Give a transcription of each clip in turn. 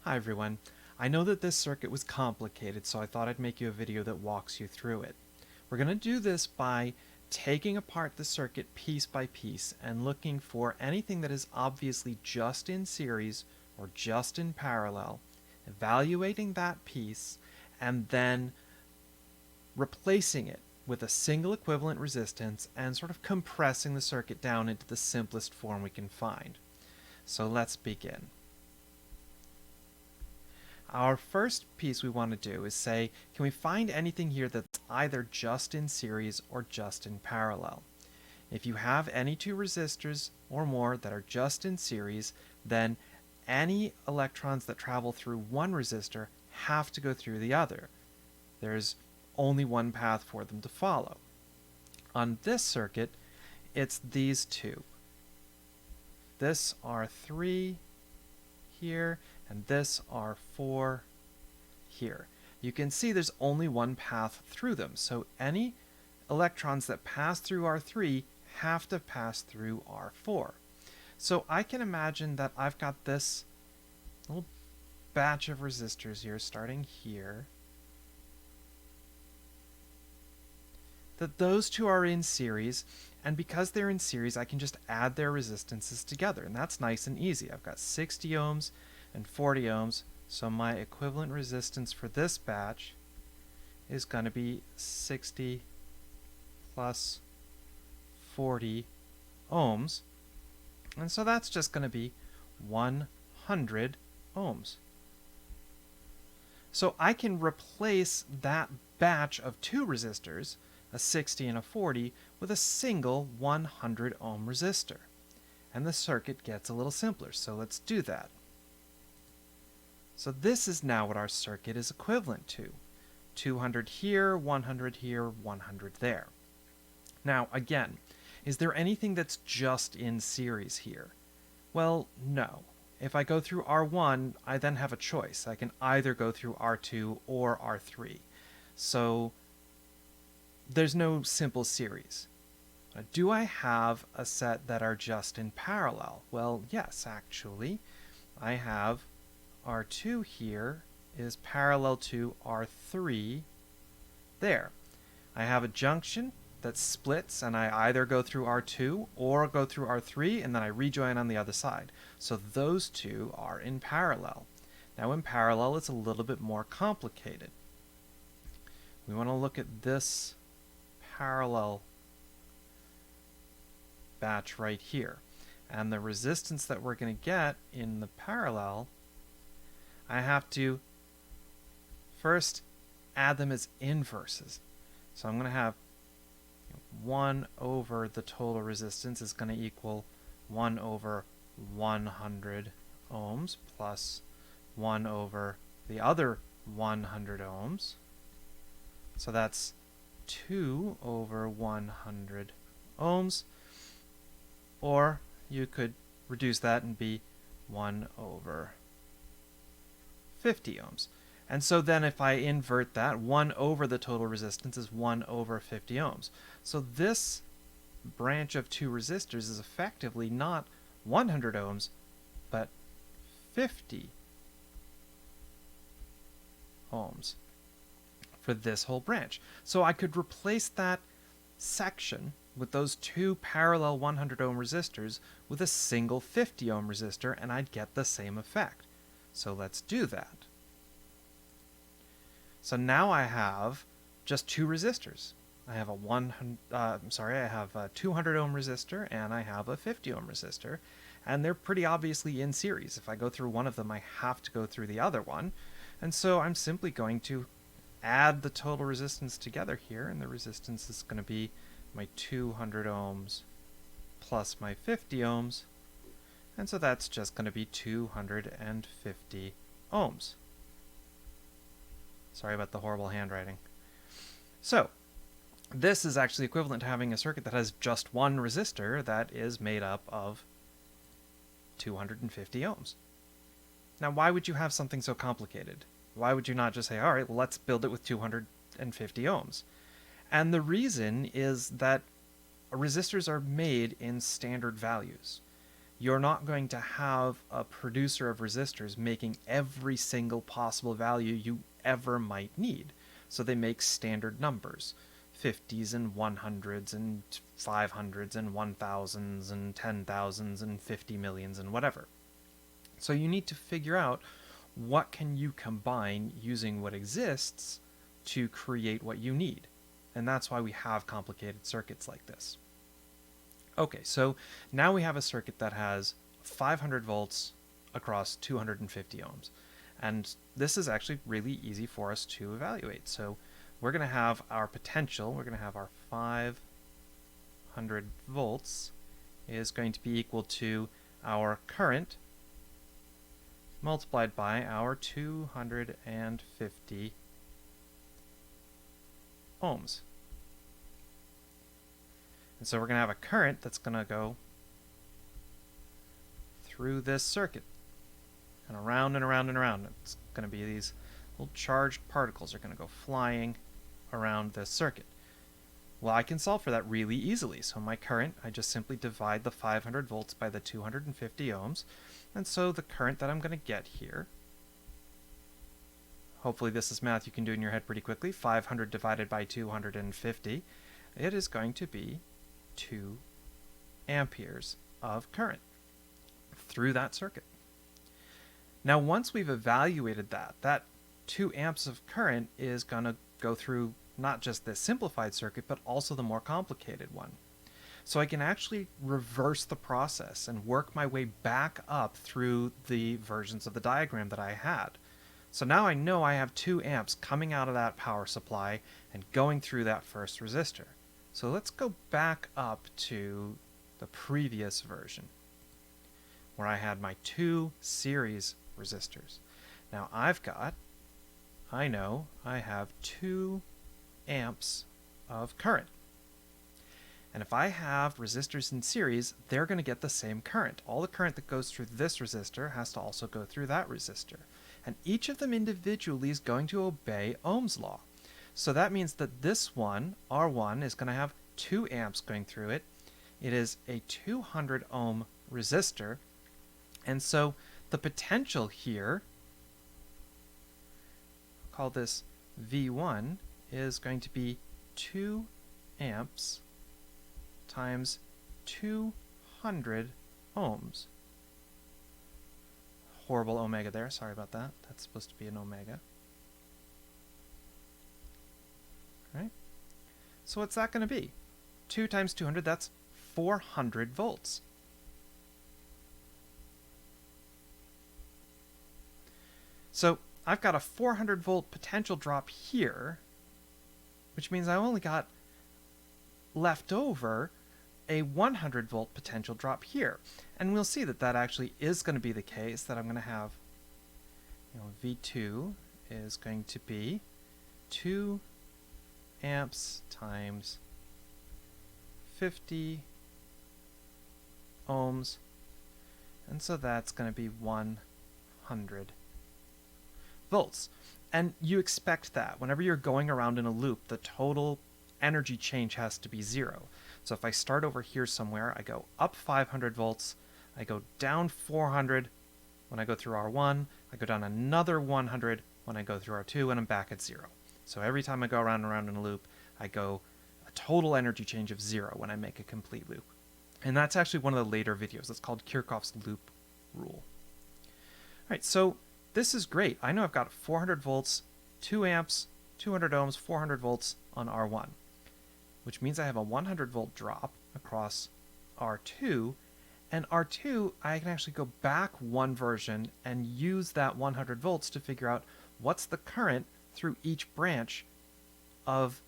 Hi everyone. I know that this circuit was complicated, so I thought I'd make you a video that walks you through it. We're going to do this by taking apart the circuit piece by piece and looking for anything that is obviously just in series or just in parallel, evaluating that piece, and then replacing it with a single equivalent resistance and sort of compressing the circuit down into the simplest form we can find. So let's begin. Our first piece we want to do is say, can we find anything here that's either just in series or just in parallel? If you have any two resistors or more that are just in series, then any electrons that travel through one resistor have to go through the other. There's only one path for them to follow. On this circuit, it's these two. This R3 here, and this R4 here. You can see there's only one path through them, so any electrons that pass through R3 have to pass through R4. So I can imagine that I've got this little batch of resistors here, starting here, that those two are in series, and because they're in series, I can just add their resistances together, and that's nice and easy. I've got 60 ohms and 40 ohms, so my equivalent resistance for this batch is going to be 60 plus 40 ohms, and so that's just going to be 100 ohms. So I can replace that batch of two resistors, a 60 and a 40, with a single 100 ohm resistor. And the circuit gets a little simpler, so let's do that. So this is now what our circuit is equivalent to. 200 here, 100 here, 100 there. Now again, is there anything that's just in series here? Well, no. If I go through R1, I then have a choice. I can either go through R2 or R3. So there's no simple series. Do I have a set that are just in parallel? Well, yes, actually. I have R2 here is parallel to R3 there. I have a junction that splits, and I either go through R2 or go through R3, and then I rejoin on the other side. So those two are in parallel. Now in parallel, it's a little bit more complicated. We want to look at this parallel batch right here. And the resistance that we're going to get in the parallel, I have to first add them as inverses. So I'm going to have 1 over the total resistance is going to equal 1 over 100 ohms plus 1 over the other 100 ohms. So that's 2 over 100 ohms, or you could reduce that and be 1 over 50 ohms. And so then if I invert that, 1 over the total resistance is 1 over 50 ohms. So this branch of two resistors is effectively not 100 ohms, but 50 ohms for this whole branch. So I could replace that section with those two parallel 100 ohm resistors with a single 50 ohm resistor, and I'd get the same effect. So let's do that. So now I have just two resistors. I have a 200 ohm resistor and I have a 50 ohm resistor, and they're pretty obviously in series. If I go through one of them, I have to go through the other one, and so I'm simply going to add the total resistance together here, and the resistance is going to be my 200 ohms plus my 50 ohms, and so that's just going to be 250 ohms. Sorry about the horrible handwriting. So this is actually equivalent to having a circuit that has just one resistor that is made up of 250 ohms. Now, why would you have something so complicated? Why would you not just say, all right, well, let's build it with 250 ohms? And the reason is that resistors are made in standard values. you're not going to have a producer of resistors making every single possible value you ever might need. So they make standard numbers, 50s and 100s and 500s and 1000s and 10,000s and 50 millions and whatever. So you need to figure out what can you combine using what exists to create what you need. And that's why we have complicated circuits like this. Okay, so now we have a circuit that has 500 volts across 250 ohms. And this is actually really easy for us to evaluate. So we're going to have our potential, we're going to have our 500 volts is going to be equal to our current multiplied by our 250 ohms. And so we're going to have a current that's going to go through this circuit and around and around and around. It's going to be these little charged particles are going to go flying around this circuit. Well, I can solve for that really easily. So my current, I just simply divide the 500 volts by the 250 ohms. And so the current that I'm going to get here, hopefully this is math you can do in your head pretty quickly, 500 divided by 250, it is going to be 2 amperes of current through that circuit. Now once we've evaluated that 2 amps of current is going to go through not just this simplified circuit, but also the more complicated one. So I can actually reverse the process and work my way back up through the versions of the diagram that I had. So now I know I have 2 amps coming out of that power supply and going through that first resistor. So let's go back up to the previous version where I had my 2 series resistors. Now I know I have 2 amps of current. And if I have resistors in series, they're going to get the same current. All the current that goes through this resistor has to also go through that resistor. And each of them individually is going to obey Ohm's law. So that means that this one, R1, is going to have 2 amps going through it. It is a 200 ohm resistor. And so the potential here, I'll call this V1, is going to be 2 amps times 200 ohms. Horrible omega there, sorry about that. That's supposed to be an omega. Right? So what's that going to be? 2 times 200, that's 400 volts. So I've got a 400 volt potential drop here, which means I only got left over a 100 volt potential drop here. And we'll see that that actually is going to be the case, that I'm going to have, V2 is going to be 2 amps times 50 ohms. And so that's going to be 100 volts. And you expect that. Whenever you're going around in a loop, the total energy change has to be 0. So if I start over here somewhere, I go up 500 volts, I go down 400 when I go through R1, I go down another 100 when I go through R2, and I'm back at 0. So every time I go around and around in a loop, I go a total energy change of 0 when I make a complete loop. And that's actually one of the later videos. It's called Kirchhoff's loop rule. All right, so this is great. I know I've got 400 volts, 2 amps, 200 ohms, 400 volts on R1, which means I have a 100 volt drop across R2, and R2, I can actually go back one version and use that 100 volts to figure out what's the current through each branch of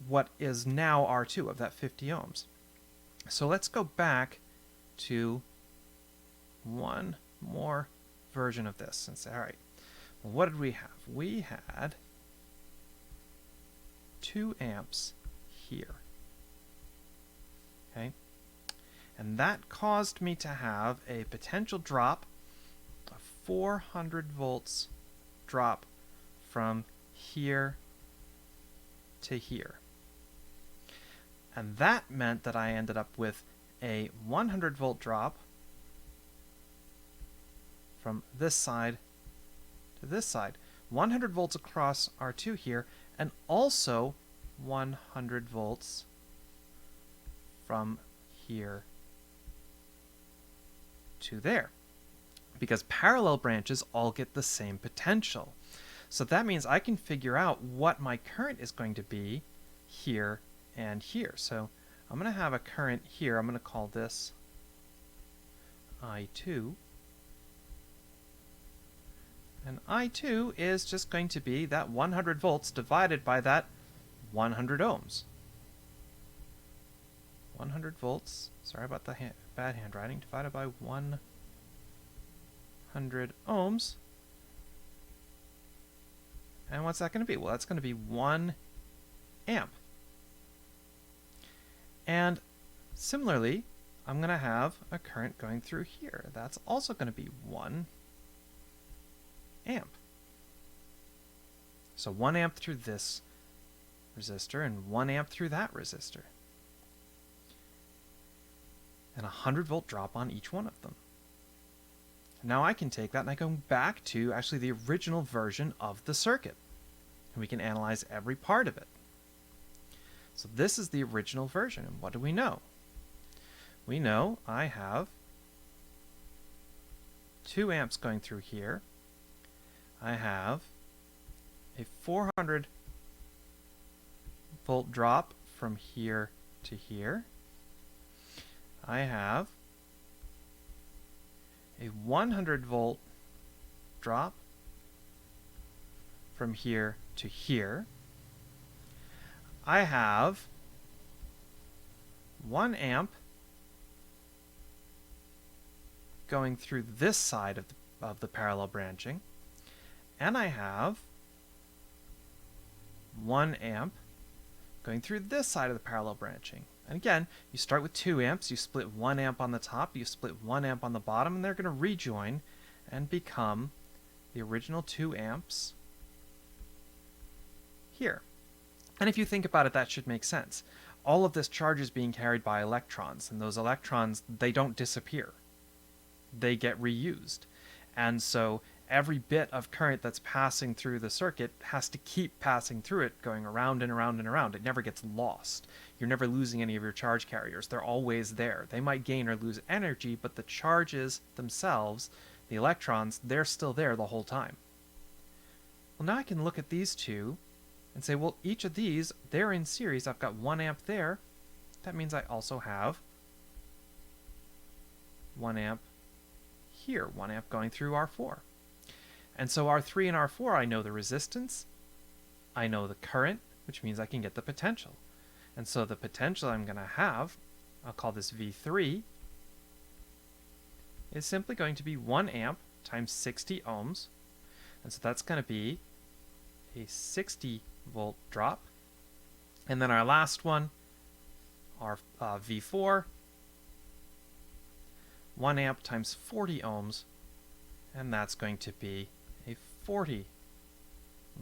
what is now R2, of that 50 ohms. So let's go back to one more version of this and say, all right, well, what did we have? We had 2 amps here. Okay? And that caused me to have a potential drop of 400 volts drop from here to here. And that meant that I ended up with a 100 volt drop from this side to this side. 100 volts across R2 here, and also 100 volts from here to there, because parallel branches all get the same potential. So that means I can figure out what my current is going to be here and here. So I'm going to have a current here. I'm going to call this I2. And I2 is just going to be that 100 volts divided by that 100 ohms. 100 volts, sorry about the bad handwriting, divided by 100 ohms. And what's that going to be? Well, that's going to be 1 amp. And similarly, I'm going to have a current going through here. That's also going to be 1 amp. So 1 amp through this resistor and 1 amp through that resistor. And a 100-volt drop on each one of them. Now I can take that and I go back to actually the original version of the circuit. And we can analyze every part of it. So this is the original version. And what do we know? We know I have 2 amps going through here. I have a 400 volt drop from here to here. I have a 100 volt drop from here to here. I have 1 amp going through this side of the parallel branching, and I have 1 amp going through this side of the parallel branching. And again, you start with 2 amps, you split 1 amp on the top, you split 1 amp on the bottom, and they're going to rejoin and become the original 2 amps here. And if you think about it, that should make sense. All of this charge is being carried by electrons, and those electrons, they don't disappear. They get reused. And so every bit of current that's passing through the circuit has to keep passing through it, going around and around and around. It never gets lost. You're never losing any of your charge carriers. They're always there. They might gain or lose energy, but the charges themselves, the electrons, they're still there the whole time. Well, now I can look at these two and say, well, each of these, they're in series. I've got 1 amp there. That means I also have 1 amp here, 1 amp going through R4. And so R3 and R4, I know the resistance, I know the current, which means I can get the potential. And so the potential I'm going to have, I'll call this V3, is simply going to be 1 amp times 60 ohms. And so that's going to be a 60 volt drop. And then our last one, our V4, 1 amp times 40 ohms, and that's going to be a 40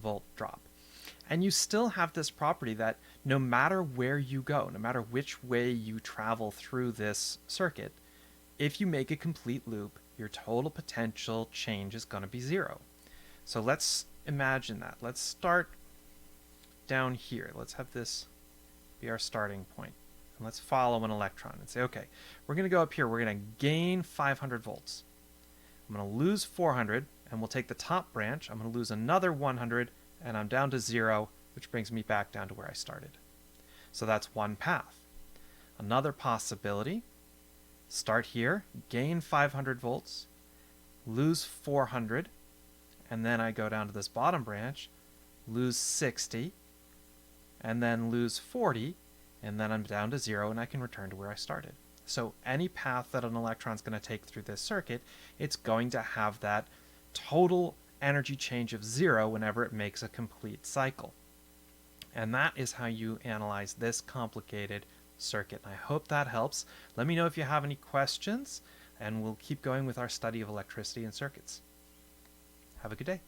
volt drop. And you still have this property that no matter where you go, no matter which way you travel through this circuit, if you make a complete loop, your total potential change is going to be 0. So let's imagine that. Let's start down here. Let's have this be our starting point. And let's follow an electron and say, okay, we're going to go up here. We're going to gain 500 volts. I'm going to lose 400, and we'll take the top branch. I'm going to lose another 100, and I'm down to 0, which brings me back down to where I started. So that's one path. Another possibility, start here, gain 500 volts, lose 400, and then I go down to this bottom branch, lose 60, and then lose 40, and then I'm down to 0, and I can return to where I started. So any path that an electron is going to take through this circuit, it's going to have that total energy change of 0 whenever it makes a complete cycle. And that is how you analyze this complicated circuit. I hope that helps. Let me know if you have any questions, and we'll keep going with our study of electricity and circuits. Have a good day.